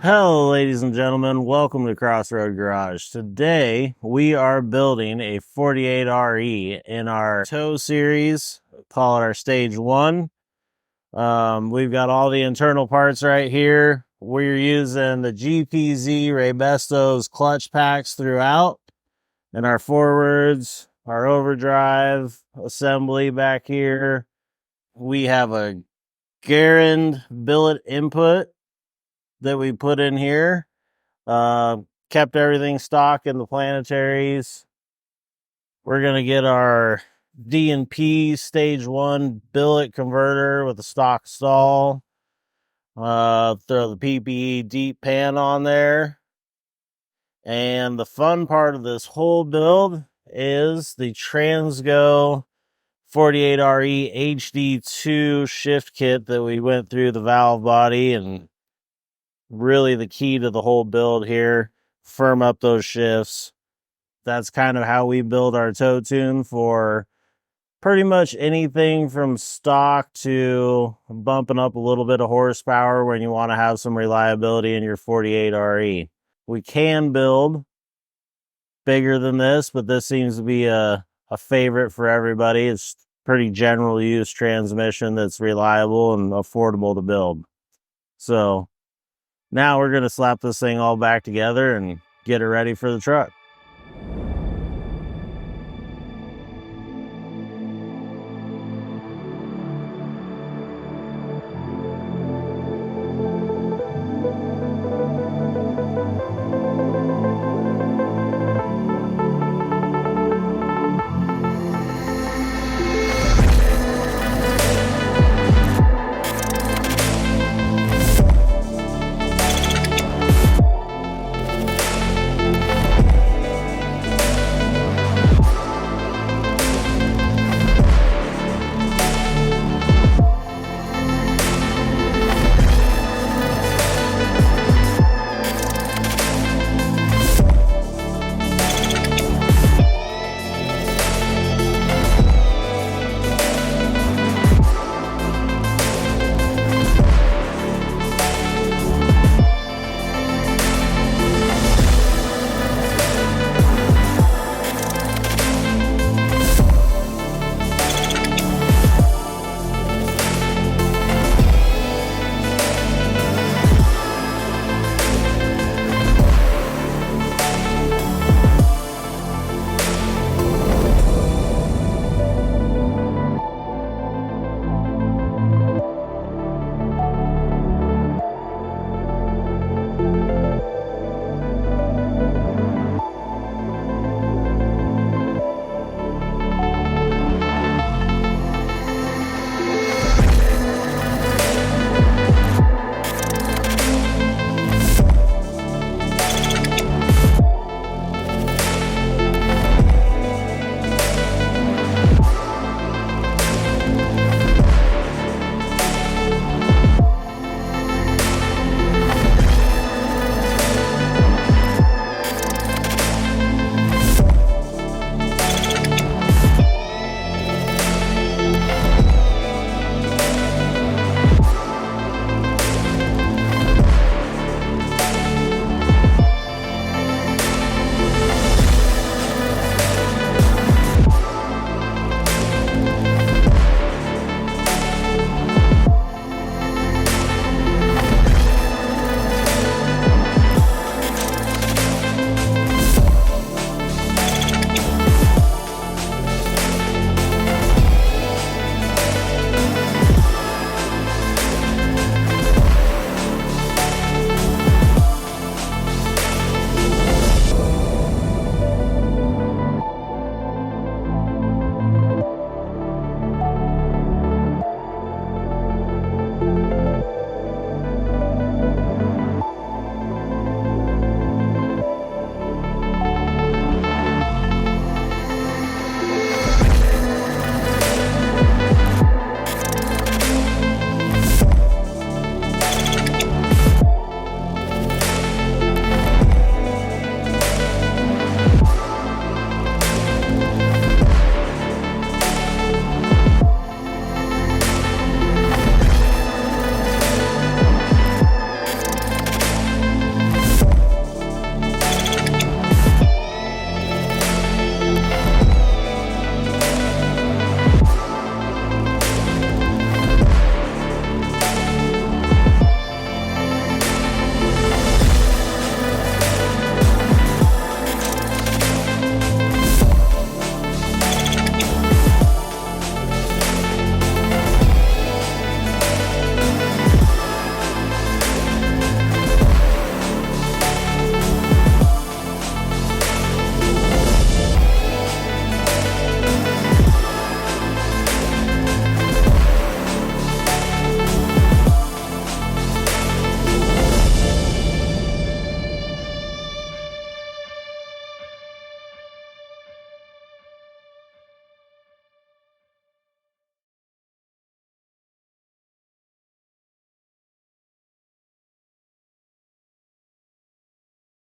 Hello, ladies and gentlemen. Welcome to Crossroad Garage. Today, we are building a 48RE in our tow series. Call it our stage one. We've got all the internal parts right here. We're using the GPZ Raybestos clutch packs throughout, and our forwards, our overdrive assembly back here. We have a Garand billet input that we put in here. Kept everything stock in the planetaries. We're going to get our D&P stage one billet converter with a stock stall. Throw the PPE deep pan on there. And the fun part of this whole build is the Transgo 48RE HD2 shift kit that we went through the valve body, and really the key to the whole build here. Firm up those shifts. That's kind of how we build our tow tune for pretty much anything from stock to bumping up a little bit of horsepower when you want to have some reliability in your 48RE. We can build bigger than this, but this seems to be a favorite for everybody. It's pretty general use transmission that's reliable and affordable to build. So now we're going to slap this thing all back together and get it ready for the truck.